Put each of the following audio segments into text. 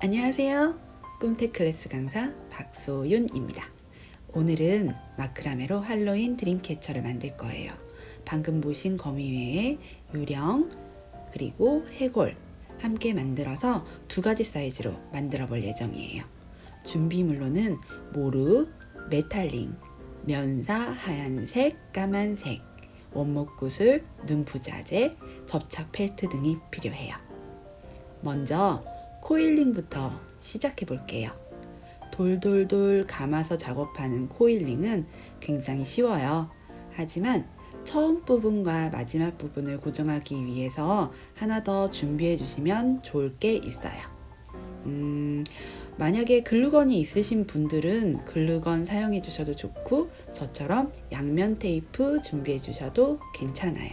안녕하세요. 꿈텍 클래스 강사 박소윤입니다. 오늘은 마크라메로 할로윈 드림캐쳐를 만들 거예요. 방금 보신 거미 외에 유령 그리고 해골 함께 만들어서 두 가지 사이즈로 만들어 볼 예정이에요. 준비물로는 모루, 메탈링, 면사 하얀색, 까만색, 원목구슬, 눈부자재, 접착 펠트 등이 필요해요. 먼저 코일링부터 시작해 볼게요. 돌돌돌 감아서 작업하는 코일링은 굉장히 쉬워요. 하지만 처음 부분과 마지막 부분을 고정하기 위해서 하나 더 준비해 주시면 좋을 게 있어요. 만약에 글루건이 있으신 분들은 글루건 사용해 주셔도 좋고 저처럼 양면 테이프 준비해 주셔도 괜찮아요.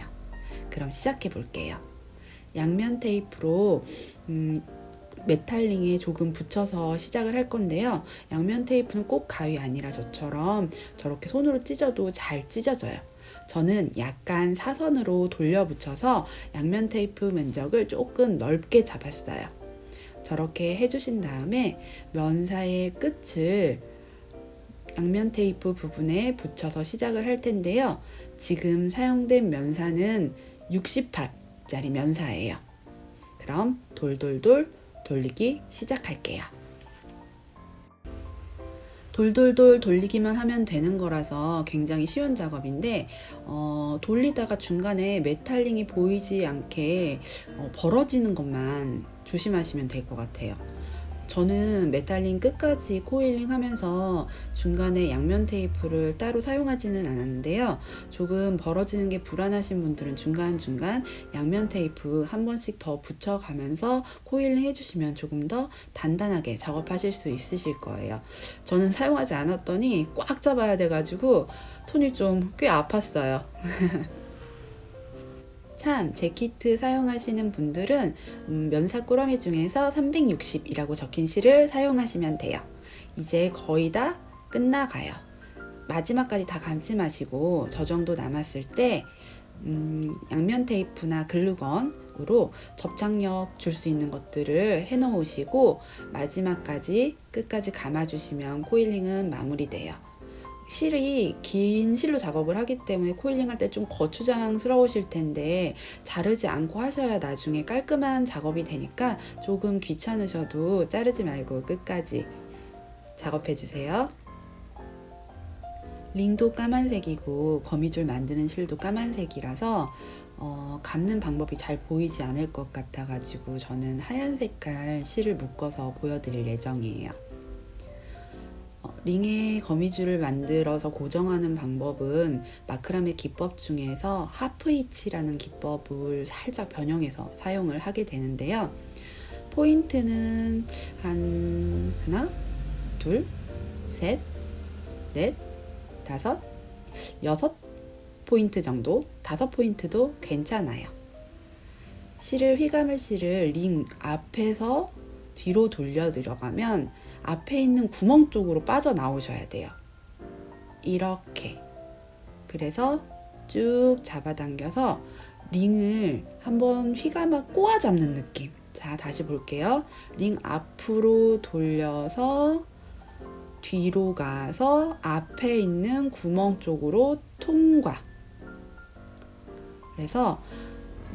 그럼 시작해 볼게요. 양면 테이프로 메탈링에 조금 붙여서 시작을 할 건데요. 양면 테이프는 꼭 가위 아니라 저처럼 저렇게 손으로 찢어도 잘 찢어져요. 저는 약간 사선으로 돌려 붙여서 양면 테이프 면적을 조금 넓게 잡았어요. 저렇게 해주신 다음에 면사의 끝을 양면 테이프 부분에 붙여서 시작을 할 텐데요. 지금 사용된 면사는 60팟짜리 면사예요. 그럼 돌돌돌 돌리기 시작할게요. 돌돌돌 돌리기만 하면 되는 거라서 굉장히 쉬운 작업인데 돌리다가 중간에 메탈링이 보이지 않게 벌어지는 것만 조심하시면 될 것 같아요. 저는 메탈링 끝까지 코일링 하면서 중간에 양면 테이프를 따로 사용하지는 않았는데요. 조금 벌어지는 게 불안하신 분들은 중간중간 양면 테이프 한 번씩 더 붙여가면서 코일링 해주시면 조금 더 단단하게 작업하실 수 있으실 거예요. 저는 사용하지 않았더니 꽉 잡아야 돼가지고 손이 좀 꽤 아팠어요. 참, 제 키트 사용하시는 분들은 면사 꾸러미 중에서 360이라고 적힌 실을 사용하시면 돼요. 이제 거의 다 끝나가요. 마지막까지 다 감지 마시고 저 정도 남았을 때 양면 테이프나 글루건으로 접착력 줄 수 있는 것들을 해 놓으시고 마지막까지 끝까지 감아주시면 코일링은 마무리돼요. 실이 긴 실로 작업을 하기 때문에 코일링 할 때 좀 거추장스러우실 텐데 자르지 않고 하셔야 나중에 깔끔한 작업이 되니까 조금 귀찮으셔도 자르지 말고 끝까지 작업해 주세요. 링도 까만색이고 거미줄 만드는 실도 까만색이라서 감는 방법이 잘 보이지 않을 것 같아 가지고 저는 하얀 색깔 실을 묶어서 보여드릴 예정이에요. 링에 거미줄을 만들어서 고정하는 방법은 마크라메 기법 중에서 하프히치라는 기법을 살짝 변형해서 사용을 하게 되는데요. 포인트는 하나, 둘, 셋, 넷, 다섯, 여섯 포인트 정도, 5포인트도 괜찮아요. 실을 링 앞에서 뒤로 돌려 들어가면 앞에 있는 구멍 쪽으로 빠져나오셔야 돼요. 이렇게. 그래서 쭉 잡아당겨서 링을 한번 휘감아 꼬아 잡는 느낌. 자, 다시 볼게요. 링 앞으로 돌려서 뒤로 가서 앞에 있는 구멍 쪽으로 통과. 그래서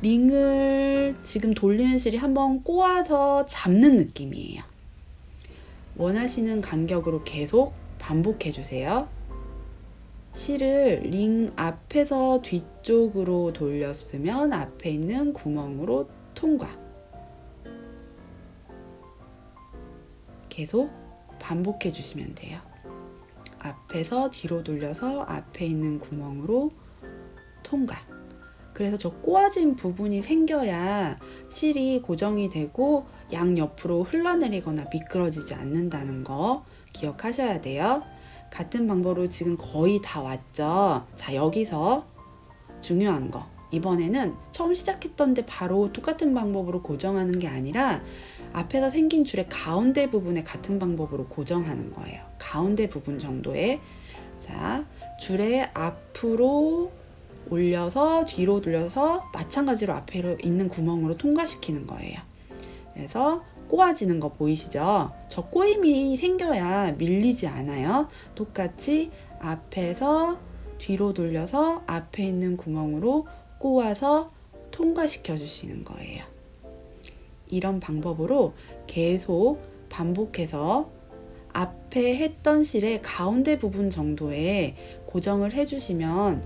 링을 지금 돌리는 실이 한번 꼬아서 잡는 느낌이에요. 원하시는 간격으로 계속 반복해 주세요. 실을 링 앞에서 뒤쪽으로 돌렸으면 앞에 있는 구멍으로 통과. 계속 반복해 주시면 돼요. 앞에서 뒤로 돌려서 앞에 있는 구멍으로 통과. 그래서 저 꼬아진 부분이 생겨야 실이 고정이 되고 양옆으로 흘러내리거나 미끄러지지 않는다는 거 기억하셔야 돼요. 같은 방법으로 지금 거의 다 왔죠. 자, 여기서 중요한 거. 이번에는 처음 시작했던데 바로 똑같은 방법으로 고정하는 게 아니라 앞에서 생긴 줄의 가운데 부분에 같은 방법으로 고정하는 거예요. 가운데 부분 정도에. 자, 줄의 앞으로 올려서 뒤로 돌려서 마찬가지로 앞에 있는 구멍으로 통과시키는 거예요. 그래서 꼬아지는 거 보이시죠? 저 꼬임이 생겨야 밀리지 않아요. 똑같이 앞에서 뒤로 돌려서 앞에 있는 구멍으로 꼬아서 통과시켜 주시는 거예요. 이런 방법으로 계속 반복해서 앞에 했던 실의 가운데 부분 정도에 고정을 해주시면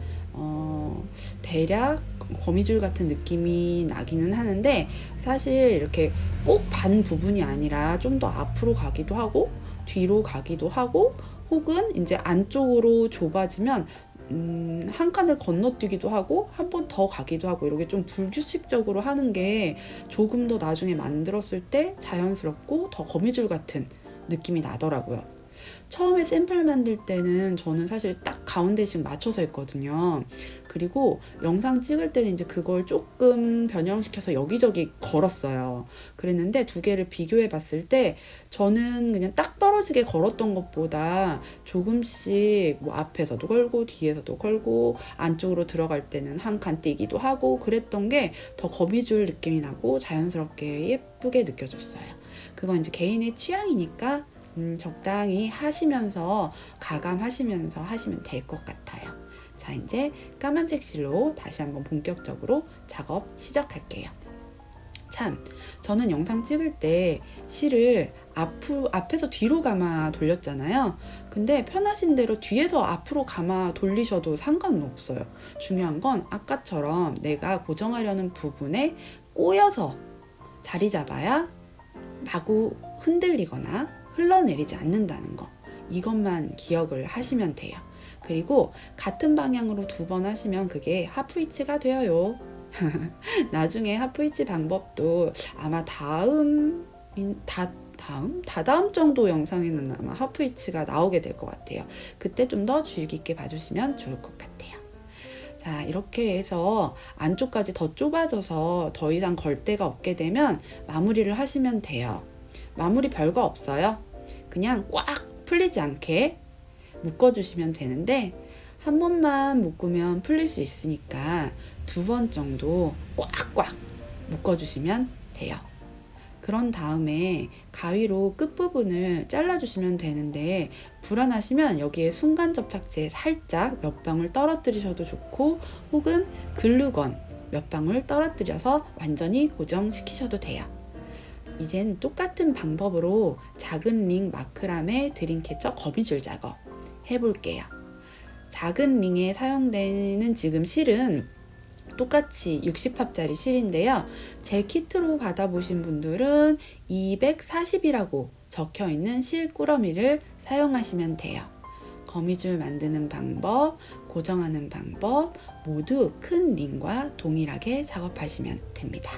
대략 거미줄 같은 느낌이 나기는 하는데, 사실 이렇게 꼭 반 부분이 아니라 좀 더 앞으로 가기도 하고 뒤로 가기도 하고, 혹은 이제 안쪽으로 좁아지면 한 칸을 건너뛰기도 하고 한 번 더 가기도 하고, 이렇게 좀 불규칙적으로 하는 게 조금 더 나중에 만들었을 때 자연스럽고 더 거미줄 같은 느낌이 나더라고요. 처음에 샘플 만들 때는 저는 사실 딱 가운데씩 맞춰서 했거든요. 그리고 영상 찍을 때는 이제 그걸 조금 변형시켜서 여기저기 걸었어요. 그랬는데 두 개를 비교해 봤을 때 저는 그냥 딱 떨어지게 걸었던 것보다 조금씩 뭐 앞에서도 걸고 뒤에서도 걸고 안쪽으로 들어갈 때는 한 칸 띄기도 하고 그랬던 게 더 거미줄 느낌이 나고 자연스럽게 예쁘게 느껴졌어요. 그건 이제 개인의 취향이니까 적당히 하시면서 가감하시면서 하시면 될 것 같아요. 자, 이제 까만색 실로 다시 한번 본격적으로 작업 시작할게요. 참, 저는 영상 찍을 때 실을 앞에서 뒤로 감아 돌렸잖아요. 근데 편하신 대로 뒤에서 앞으로 감아 돌리셔도 상관은 없어요. 중요한 건 아까처럼 내가 고정하려는 부분에 꼬여서 자리 잡아야 마구 흔들리거나 흘러내리지 않는다는 거, 이것만 기억을 하시면 돼요. 그리고 같은 방향으로 2번 하시면 그게 하프위치가 되어요. 나중에 하프위치 방법도 아마 다다음 정도 영상에는 아마 하프위치가 나오게 될 것 같아요. 그때 좀 더 주의 깊게 봐주시면 좋을 것 같아요. 자, 이렇게 해서 안쪽까지 더 좁아져서 더 이상 걸 데가 없게 되면 마무리를 하시면 돼요. 마무리 별거 없어요. 그냥 꽉 풀리지 않게 묶어주시면 되는데, 한 번만 묶으면 풀릴 수 있으니까 2번 정도 꽉꽉 묶어주시면 돼요. 그런 다음에 가위로 끝부분을 잘라주시면 되는데, 불안하시면 여기에 순간 접착제 살짝 몇 방울 떨어뜨리셔도 좋고, 혹은 글루건 몇 방울 떨어뜨려서 완전히 고정시키셔도 돼요. 이젠 똑같은 방법으로 작은 링 마크라메 드림캐쳐 거미줄 작업 해볼게요. 작은 링에 사용되는 지금 실은 똑같이 60합짜리 실인데요. 제 키트로 받아보신 분들은 240이라고 적혀있는 실 꾸러미를 사용하시면 돼요. 거미줄 만드는 방법, 고정하는 방법 모두 큰 링과 동일하게 작업하시면 됩니다.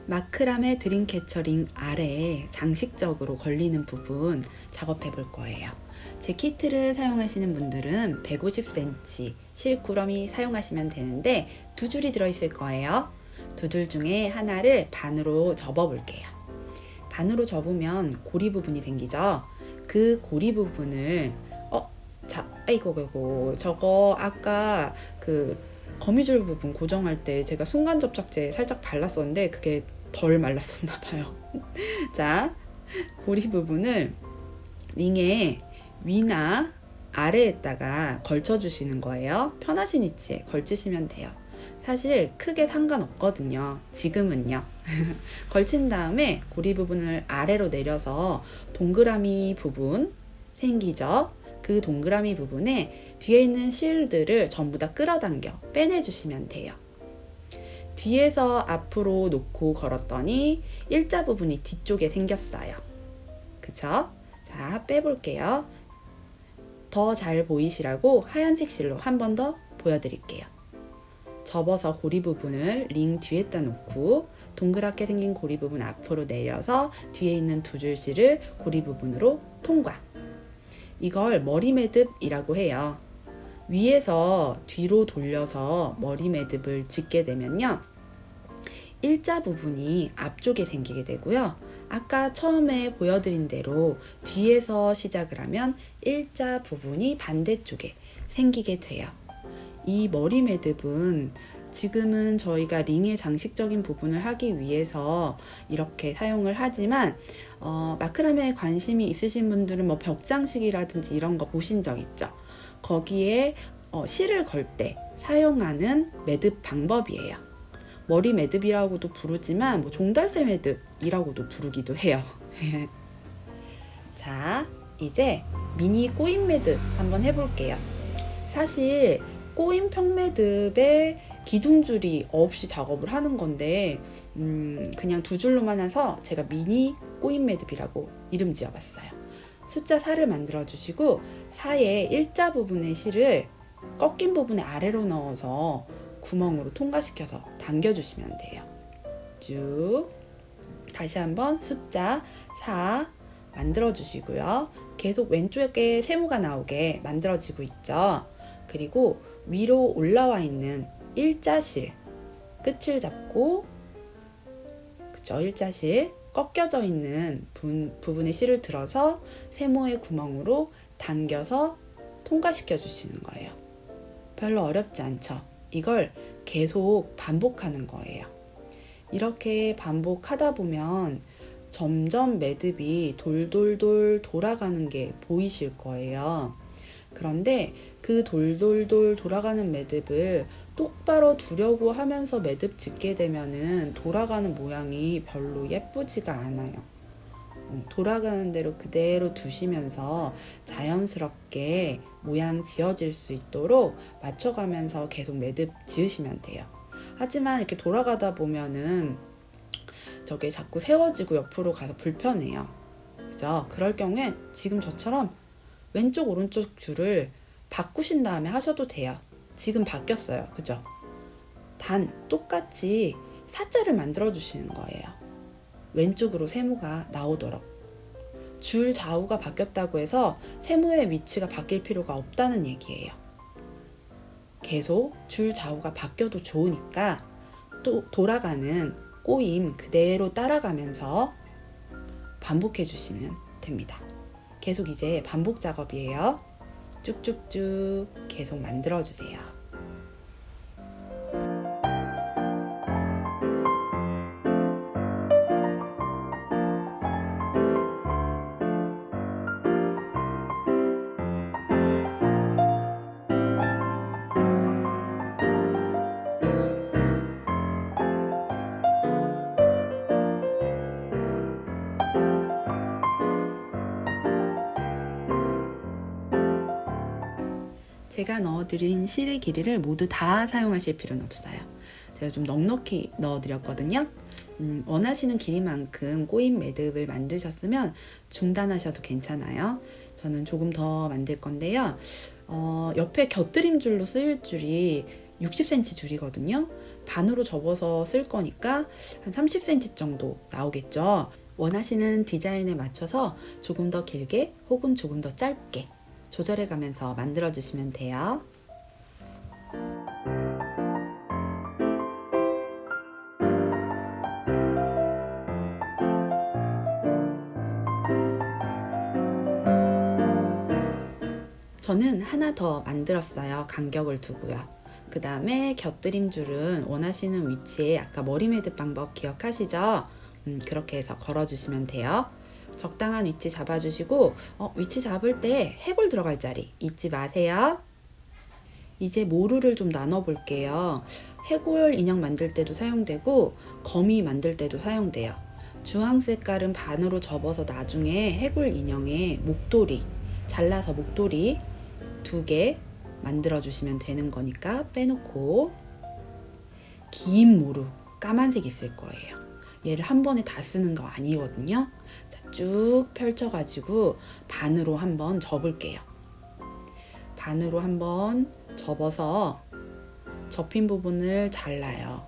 마크라메 드림캐쳐 링 아래에 장식적으로 걸리는 부분 작업해 볼 거예요. 제 키트를 사용하시는 분들은 150cm 실꾸러미 사용하시면 되는데 2줄이 들어있을 거예요. 2줄 중에 하나를 반으로 접어 볼게요. 반으로 접으면 고리 부분이 생기죠. 그 고리 부분을 아이고 저거 아까 그 거미줄 부분 고정할 때 제가 순간 접착제 살짝 발랐었는데 그게 덜 말랐었나 봐요. 자, 고리 부분을 링의 위나 아래에다가 걸쳐 주시는 거예요. 편하신 위치에 걸치시면 돼요. 사실 크게 상관없거든요. 지금은요. 걸친 다음에 고리 부분을 아래로 내려서 동그라미 부분 생기죠. 그 동그라미 부분에 뒤에 있는 실들을 전부 다 끌어당겨 빼내주시면 돼요. 뒤에서 앞으로 놓고 걸었더니 일자 부분이 뒤쪽에 생겼어요. 그쵸? 자, 빼볼게요. 더 잘 보이시라고 하얀색 실로 한 번 더 보여드릴게요. 접어서 고리 부분을 링 뒤에다 놓고 동그랗게 생긴 고리 부분 앞으로 내려서 뒤에 있는 2줄 실을 고리 부분으로 통과. 이걸 머리 매듭이라고 해요. 위에서 뒤로 돌려서 머리 매듭을 짓게 되면요, 일자 부분이 앞쪽에 생기게 되고요, 아까 처음에 보여드린 대로 뒤에서 시작을 하면 일자 부분이 반대쪽에 생기게 돼요. 이 머리 매듭은 지금은 저희가 링의 장식적인 부분을 하기 위해서 이렇게 사용을 하지만 마크라메에 관심이 있으신 분들은 뭐 벽장식이라든지 이런 거 보신 적 있죠? 거기에 실을 걸 때 사용하는 매듭 방법이에요. 머리 매듭이라고도 부르지만 뭐 종달새 매듭이라고도 부르기도 해요. 자, 이제 미니 꼬임 매듭 한번 해볼게요. 사실 꼬임 평매듭에 기둥줄이 없이 작업을 하는 건데 그냥 두 줄로만 해서 제가 미니 꼬임 매듭이라고 이름 지어봤어요. 숫자 4를 만들어 주시고 4의 일자 부분의 실을 꺾인 부분의 아래로 넣어서 구멍으로 통과시켜서 당겨주시면 돼요. 쭉 다시 한번 숫자 4 만들어 주시고요. 계속 왼쪽에 세모가 나오게 만들어지고 있죠. 그리고 위로 올라와 있는 일자실 끝을 잡고, 그쵸, 일자실 꺾여져 있는 부분의 실을 들어서 세모의 구멍으로 당겨서 통과시켜 주시는 거예요. 별로 어렵지 않죠? 이걸 계속 반복하는 거예요. 이렇게 반복하다 보면 점점 매듭이 돌돌돌 돌아가는 게 보이실 거예요. 그런데 그 돌돌돌 돌아가는 매듭을 똑바로 두려고 하면서 매듭 짓게 되면은 돌아가는 모양이 별로 예쁘지가 않아요. 돌아가는 대로 그대로 두시면서 자연스럽게 모양 지어질 수 있도록 맞춰가면서 계속 매듭 지으시면 돼요. 하지만 이렇게 돌아가다 보면은 저게 자꾸 세워지고 옆으로 가서 불편해요. 그죠? 그럴 경우엔 지금 저처럼 왼쪽 오른쪽 줄을 바꾸신 다음에 하셔도 돼요. 지금 바뀌었어요. 그죠? 단 똑같이 사자를 만들어 주시는 거예요. 왼쪽으로 세모가 나오도록. 줄 좌우가 바뀌었다고 해서 세모의 위치가 바뀔 필요가 없다는 얘기예요. 계속 줄 좌우가 바뀌어도 좋으니까 또 돌아가는 꼬임 그대로 따라가면서 반복해 주시면 됩니다. 계속 이제 반복 작업이에요. 쭉쭉쭉 계속 만들어 주세요. 제가 넣어드린 실의 길이를 모두 다 사용하실 필요는 없어요. 제가 좀 넉넉히 넣어드렸거든요. 원하시는 길이만큼 꼬임 매듭을 만드셨으면 중단하셔도 괜찮아요. 저는 조금 더 만들 건데요. 옆에 곁들임 줄로 쓰일 줄이 60cm 줄이거든요. 반으로 접어서 쓸 거니까 한 30cm 정도 나오겠죠. 원하시는 디자인에 맞춰서 조금 더 길게 혹은 조금 더 짧게 조절해 가면서 만들어 주시면 돼요. 저는 하나 더 만들었어요. 간격을 두고요. 그 다음에 곁들임 줄은 원하시는 위치에 아까 머리 매듭 방법 기억하시죠? 그렇게 해서 걸어주시면 돼요. 적당한 위치 잡아주시고 위치 잡을 때 해골 들어갈 자리 잊지 마세요. 이제 모루를 좀 나눠 볼게요. 해골 인형 만들 때도 사용되고 거미 만들 때도 사용돼요. 주황 색깔은 반으로 접어서 나중에 해골 인형에 목도리, 잘라서 목도리 2개 만들어 주시면 되는 거니까 빼놓고, 긴 모루 까만색 있을 거예요. 얘를 한 번에 다 쓰는 거 아니거든요. 자, 쭉 펼쳐가지고 반으로 한번 접을게요. 반으로 한번 접어서 접힌 부분을 잘라요.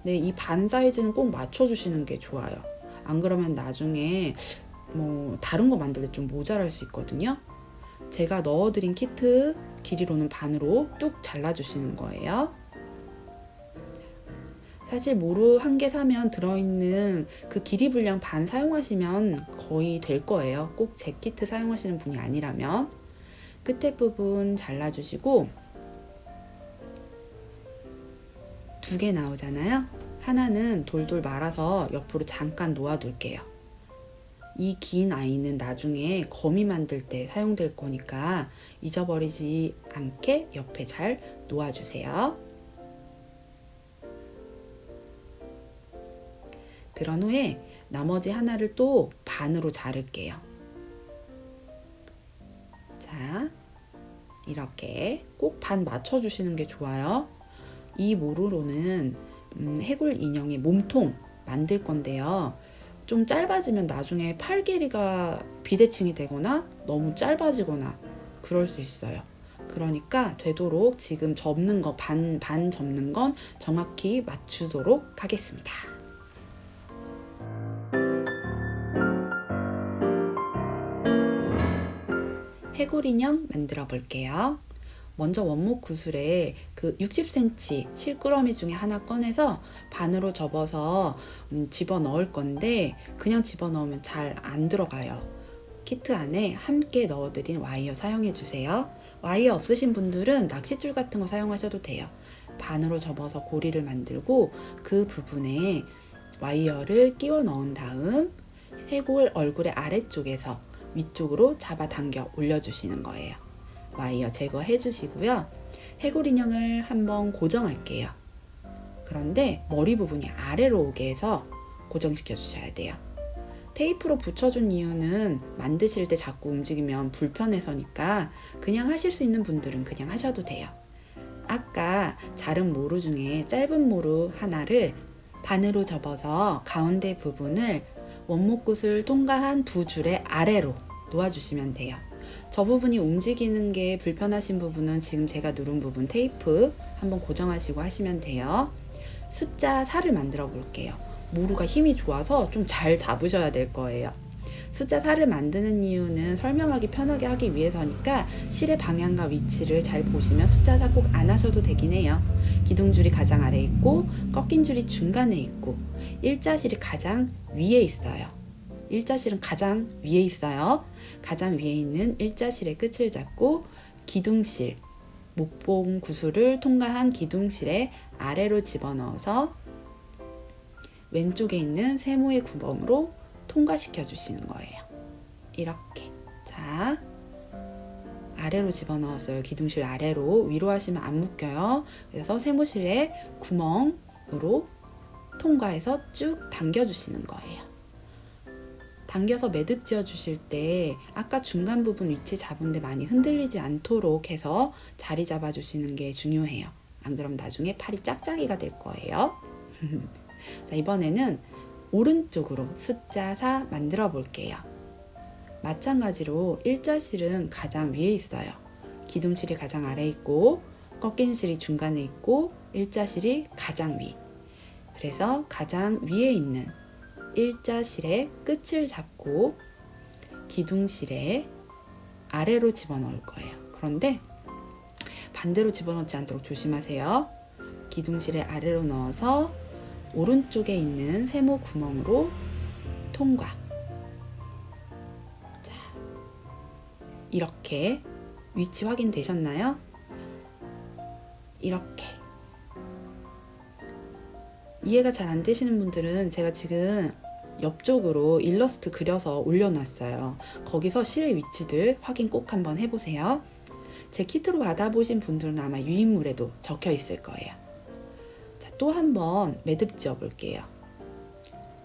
네, 이 반 사이즈는 꼭 맞춰주시는 게 좋아요. 안 그러면 나중에 뭐 다른 거 만들 때 좀 모자랄 수 있거든요. 제가 넣어드린 키트 길이로는 반으로 뚝 잘라주시는 거예요. 사실 모루 한 개 사면 들어있는 그 길이 분량 반 사용하시면 거의 될 거예요. 꼭 제 키트 사용하시는 분이 아니라면. 끝에 부분 잘라주시고 2개 나오잖아요. 하나는 돌돌 말아서 옆으로 잠깐 놓아둘게요. 이 긴 아이는 나중에 거미 만들 때 사용될 거니까 잊어버리지 않게 옆에 잘 놓아주세요. 그런 후에 나머지 하나를 또 반으로 자를게요. 자, 이렇게 꼭 반 맞춰주시는 게 좋아요. 이 모루로는 해골 인형의 몸통 만들 건데요. 좀 짧아지면 나중에 팔 길이가 비대칭이 되거나 너무 짧아지거나 그럴 수 있어요. 그러니까 되도록 지금 접는 거 반 접는 건 정확히 맞추도록 하겠습니다. 해골 인형 만들어 볼게요. 먼저 원목 구슬에 그 60cm 실끄러미 중에 하나 꺼내서 반으로 접어서 집어 넣을 건데 그냥 집어 넣으면 잘 안 들어가요. 키트 안에 함께 넣어드린 와이어 사용해 주세요. 와이어 없으신 분들은 낚싯줄 같은 거 사용하셔도 돼요. 반으로 접어서 고리를 만들고 그 부분에 와이어를 끼워 넣은 다음 해골 얼굴의 아래쪽에서 위쪽으로 잡아당겨 올려주시는 거예요. 와이어 제거해 주시고요. 해골 인형을 한번 고정할게요. 그런데 머리 부분이 아래로 오게 해서 고정시켜 주셔야 돼요. 테이프로 붙여준 이유는 만드실 때 자꾸 움직이면 불편해서니까 그냥 하실 수 있는 분들은 그냥 하셔도 돼요. 아까 자른 모루 중에 짧은 모루 하나를 반으로 접어서 가운데 부분을 원목굿을 통과한 2줄의 아래로 놓아주시면 돼요. 저 부분이 움직이는 게 불편하신 부분은 지금 제가 누른 부분 테이프 한번 고정하시고 하시면 돼요. 숫자 4를 만들어 볼게요. 모루가 힘이 좋아서 좀 잘 잡으셔야 될 거예요. 숫자 4를 만드는 이유는 설명하기 편하게 하기 위해서니까 실의 방향과 위치를 잘 보시면 숫자 4 꼭 안 하셔도 되긴 해요. 기둥줄이 가장 아래에 있고 꺾인 줄이 중간에 있고 일자실이 가장 위에 있어요. 일자실은 가장 위에 있어요. 가장 위에 있는 일자실의 끝을 잡고 기둥실, 목봉 구슬을 통과한 기둥실의 아래로 집어넣어서 왼쪽에 있는 세모의 구멍으로 통과시켜 주시는 거예요. 이렇게. 자, 아래로 집어넣었어요. 기둥실 아래로. 위로 하시면 안 묶여요. 그래서 세모실의 구멍으로 통과해서 쭉 당겨 주시는 거예요. 당겨서 매듭 지어 주실 때 아까 중간 부분 위치 잡은데 많이 흔들리지 않도록 해서 자리 잡아 주시는 게 중요해요. 안 그럼 나중에 팔이 짝짝이가 될 거예요. 자, 이번에는 오른쪽으로 숫자 4 만들어 볼게요. 마찬가지로 일자실은 가장 위에 있어요. 기둥실이 가장 아래에 있고 꺾인 실이 중간에 있고 일자실이 가장 위. 그래서 가장 위에 있는 일자실의 끝을 잡고 기둥실의 아래로 집어넣을 거예요. 그런데 반대로 집어넣지 않도록 조심하세요. 기둥실의 아래로 넣어서 오른쪽에 있는 세모 구멍으로 통과. 자, 이렇게 위치 확인되셨나요? 이렇게. 이해가 잘 안 되시는 분들은 제가 지금 옆쪽으로 일러스트 그려서 올려놨어요. 거기서 실의 위치들 확인 꼭 한번 해보세요. 제 키트로 받아보신 분들은 아마 유인물에도 적혀 있을 거예요. 자, 또 한번 매듭 지어 볼게요.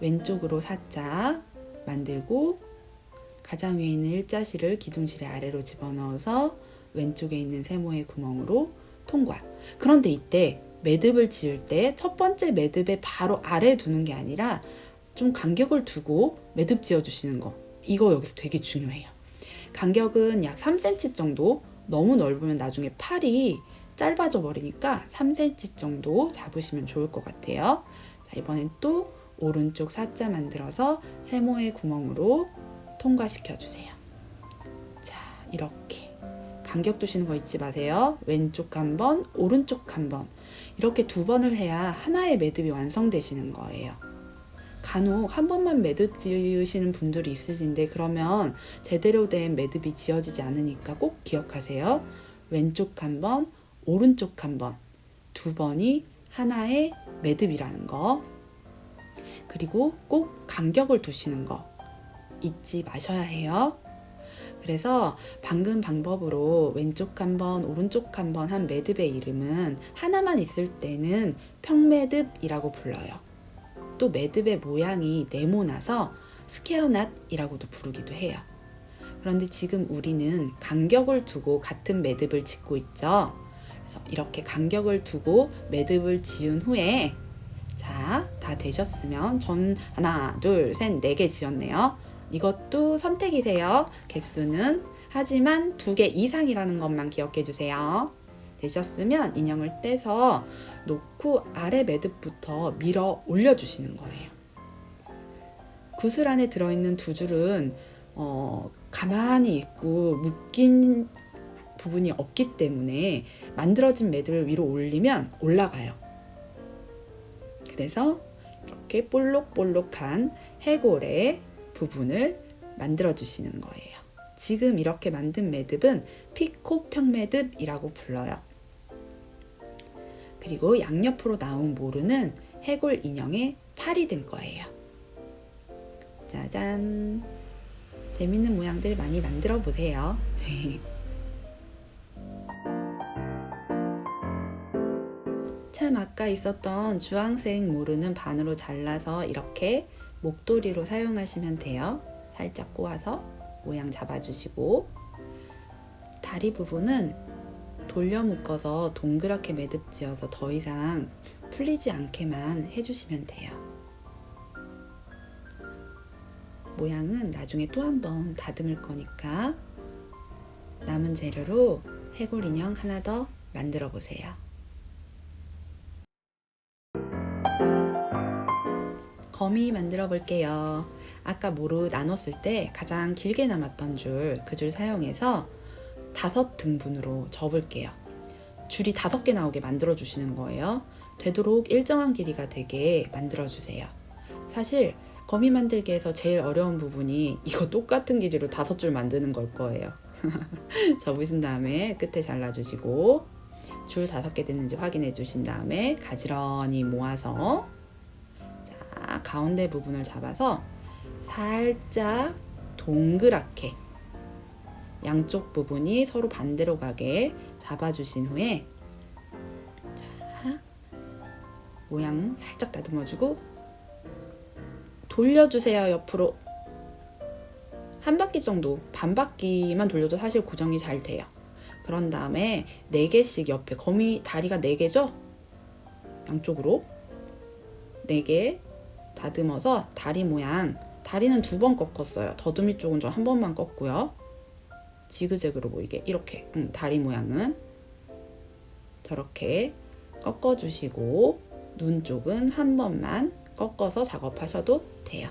왼쪽으로 살짝 만들고 가장 위에 있는 일자실을 기둥실의 아래로 집어넣어서 왼쪽에 있는 세모의 구멍으로 통과. 그런데 이때 매듭을 지을 때 첫 번째 매듭의 바로 아래에 두는 게 아니라 좀 간격을 두고 매듭 지어 주시는 거. 이거 여기서 되게 중요해요. 간격은 약 3cm 정도. 너무 넓으면 나중에 팔이 짧아져 버리니까 3cm 정도 잡으시면 좋을 것 같아요. 자, 이번엔 또 오른쪽 사자 만들어서 세모의 구멍으로 통과시켜 주세요. 자, 이렇게 간격 두시는 거 잊지 마세요. 왼쪽 한 번, 오른쪽 한 번. 이렇게 2번을 해야 하나의 매듭이 완성되시는 거예요. 간혹 한 번만 매듭 지으시는 분들이 있으신데 그러면 제대로 된 매듭이 지어지지 않으니까 꼭 기억하세요. 왼쪽 한 번, 오른쪽 한 번, 2번이 하나의 매듭이라는 거. 그리고 꼭 간격을 두시는 거 잊지 마셔야 해요. 그래서 방금 방법으로 왼쪽 한 번, 오른쪽 한 번 한 매듭의 이름은 하나만 있을 때는 평매듭이라고 불러요. 또 매듭의 모양이 네모나서 스퀘어낫이라고도 부르기도 해요. 그런데 지금 우리는 간격을 두고 같은 매듭을 짓고 있죠. 그래서 이렇게 간격을 두고 매듭을 지은 후에 자, 다 되셨으면 전 하나, 둘, 셋, 4개 지었네요. 이것도 선택이세요. 개수는. 하지만 2개 이상이라는 것만 기억해 주세요. 되셨으면 인형을 떼서 놓고 아래 매듭부터 밀어 올려주시는 거예요. 구슬 안에 들어있는 2줄은 가만히 있고 묶인 부분이 없기 때문에 만들어진 매듭을 위로 올리면 올라가요. 그래서 이렇게 볼록볼록한 해골의 부분을 만들어 주시는 거예요. 지금 이렇게 만든 매듭은 피코 평매듭이라고 불러요. 그리고 양옆으로 나온 모루는 해골 인형의 팔이 된 거예요. 짜잔! 재밌는 모양들 많이 만들어 보세요. 참 아까 있었던 주황색 모루는 반으로 잘라서 이렇게 목도리로 사용하시면 돼요. 살짝 꼬아서 모양 잡아주시고, 다리 부분은 돌려 묶어서 동그랗게 매듭 지어서 더 이상 풀리지 않게만 해주시면 돼요. 모양은 나중에 또 한 번 다듬을 거니까 남은 재료로 해골 인형 하나 더 만들어 보세요. 거미 만들어 볼게요. 아까 모루 나눴을 때 가장 길게 남았던 줄, 그 줄 사용해서 5등분으로 접을게요. 줄이 5개 나오게 만들어 주시는 거예요. 되도록 일정한 길이가 되게 만들어 주세요. 사실 거미 만들기에서 제일 어려운 부분이 이거 똑같은 길이로 5줄 만드는 걸 거예요. 접으신 다음에 끝에 잘라주시고 줄 5개 됐는지 확인해 주신 다음에 가지런히 모아서 자, 가운데 부분을 잡아서 살짝 동그랗게 양쪽 부분이 서로 반대로 가게 잡아주신 후에 자, 모양 살짝 다듬어주고 돌려주세요. 옆으로 한 바퀴 정도, 반 바퀴만 돌려도 사실 고정이 잘 돼요. 그런 다음에 4개씩 옆에, 거미 다리가 4개죠? 양쪽으로 4개 다듬어서 다리 모양, 다리는 2번 꺾었어요. 더듬이 쪽은 저 한 번만 꺾고요. 지그재그로 보이게 이렇게 다리 모양은 저렇게 꺾어주시고 눈 쪽은 한 번만 꺾어서 작업하셔도 돼요.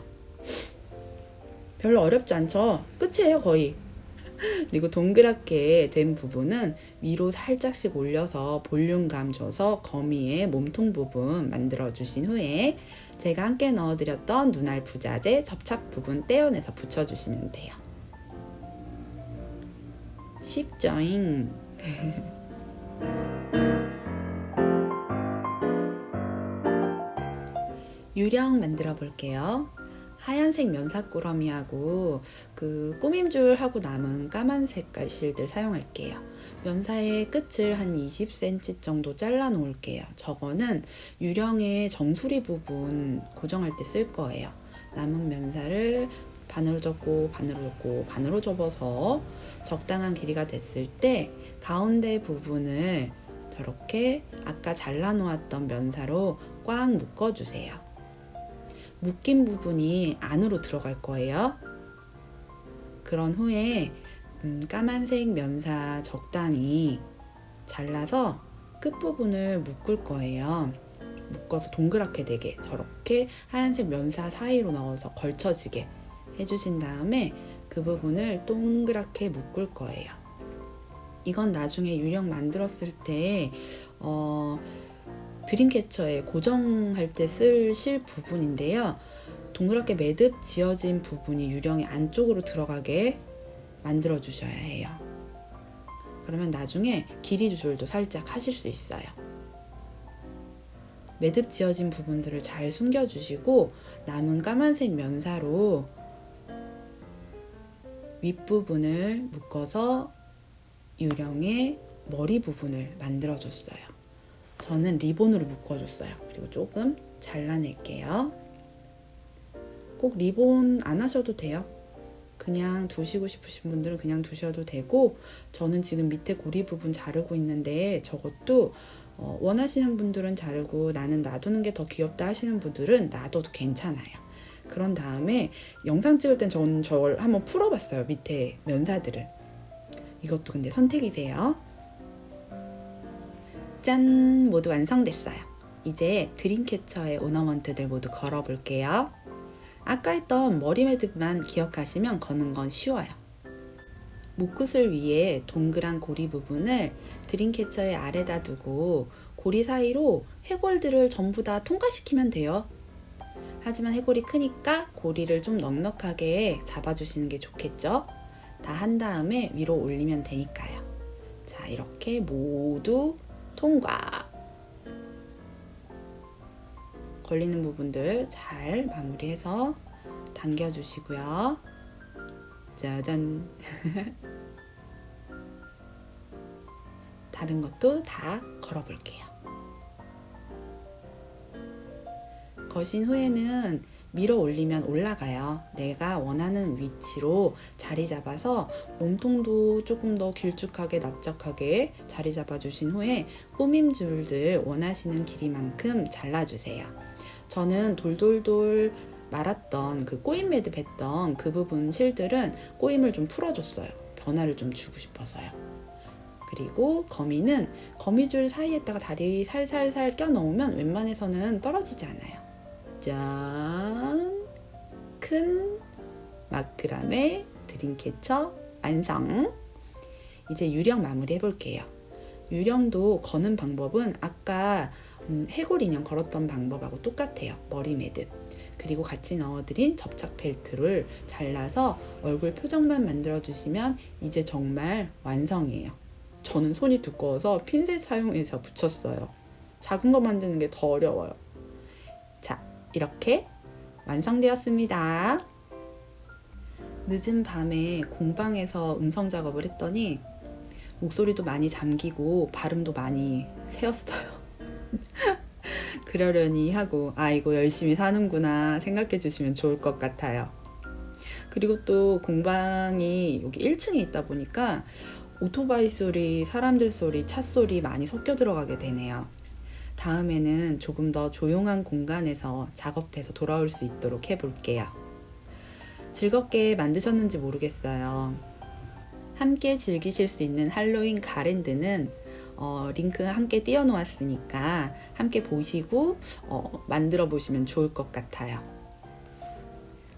별로 어렵지 않죠? 끝이에요 거의. 그리고 동그랗게 된 부분은 위로 살짝씩 올려서 볼륨감 줘서 거미의 몸통 부분 만들어 주신 후에 제가 함께 넣어드렸던 눈알 부자재 접착 부분 떼어내서 붙여주시면 돼요. 쉽죠잉? 유령 만들어 볼게요. 하얀색 면사꾸러미하고 그 꾸밈줄하고 남은 까만 색깔 실들 사용할게요. 면사의 끝을 한 20cm 정도 잘라 놓을게요. 저거는 유령의 정수리 부분 고정할 때 쓸 거예요. 남은 면사를 반으로 접고 반으로 접고 반으로 접어서 적당한 길이가 됐을 때 가운데 부분을 저렇게 아까 잘라 놓았던 면사로 꽉 묶어주세요. 묶인 부분이 안으로 들어갈 거예요. 그런 후에 까만색 면사 적당히 잘라서 끝부분을 묶을 거예요. 묶어서 동그랗게 되게 저렇게 하얀색 면사 사이로 넣어서 걸쳐지게 해주신 다음에 그 부분을 동그랗게 묶을 거예요. 이건 나중에 유령 만들었을 때 드림캐쳐에 고정할 때 쓸 실 부분인데요. 동그랗게 매듭 지어진 부분이 유령의 안쪽으로 들어가게 만들어 주셔야 해요. 그러면 나중에 길이 조절도 살짝 하실 수 있어요. 매듭 지어진 부분들을 잘 숨겨주시고 남은 까만색 면사로 윗부분을 묶어서 유령의 머리 부분을 만들어줬어요. 저는 리본으로 묶어줬어요. 그리고 조금 잘라낼게요. 꼭 리본 안 하셔도 돼요. 그냥 두시고 싶으신 분들은 그냥 두셔도 되고, 저는 지금 밑에 고리 부분 자르고 있는데 저것도 원하시는 분들은 자르고 나는 놔두는 게 더 귀엽다 하시는 분들은 놔둬도 괜찮아요. 그런 다음에 영상 찍을 땐 저는 저걸 한번 풀어봤어요. 밑에 면사들을. 이것도 근데 선택이세요. 짠! 모두 완성됐어요. 이제 드림캐쳐의 오너먼트들 모두 걸어볼게요. 아까 했던 머리 매듭만 기억하시면 거는 건 쉬워요. 목구슬 위에 동그란 고리 부분을 드림캐쳐의 아래다 두고 고리 사이로 해골들을 전부 다 통과시키면 돼요. 하지만 해골이 크니까 고리를 좀 넉넉하게 잡아주시는 게 좋겠죠? 다 한 다음에 위로 올리면 되니까요. 자, 이렇게 모두 통과! 걸리는 부분들 잘 마무리해서 당겨주시고요. 짜잔! 다른 것도 다 걸어볼게요. 거신 후에는 밀어 올리면 올라가요. 내가 원하는 위치로 자리 잡아서 몸통도 조금 더 길쭉하게 납작하게 자리 잡아 주신 후에 꾸밈줄들 원하시는 길이만큼 잘라주세요. 저는 돌돌돌 말았던 그 꼬임 매듭했던 그 부분 실들은 꼬임을 좀 풀어줬어요. 변화를 좀 주고 싶어서요. 그리고 거미는 거미줄 사이에다가 다리 살살살 껴넣으면 웬만해서는 떨어지지 않아요. 짠! 큰 마크라메 드림캐쳐 완성! 이제 유령 마무리 해볼게요. 유령도 거는 방법은 아까 해골 인형 걸었던 방법하고 똑같아요. 머리 매듭. 그리고 같이 넣어드린 접착 벨트를 잘라서 얼굴 표정만 만들어주시면 이제 정말 완성이에요. 저는 손이 두꺼워서 핀셋 사용해서 붙였어요. 작은 거 만드는 게 더 어려워요. 자, 이렇게 완성되었습니다. 늦은 밤에 공방에서 음성 작업을 했더니 목소리도 많이 잠기고 발음도 많이 새었어요. 그러려니 하고 이거 열심히 사는구나 생각해 주시면 좋을 것 같아요. 그리고 또 공방이 여기 1층에 있다 보니까 오토바이 소리, 사람들 소리, 차 소리 많이 섞여 들어가게 되네요. 다음에는 조금 더 조용한 공간에서 작업해서 돌아올 수 있도록 해볼게요. 즐겁게 만드셨는지 모르겠어요. 함께 즐기실 수 있는 할로윈 가랜드는 링크 함께 띄워 놓았으니까 함께 보시고 만들어 보시면 좋을 것 같아요.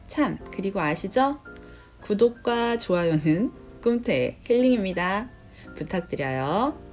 참, 그리고 아시죠? 구독과 좋아요는 꿈태의 힐링입니다. 부탁드려요.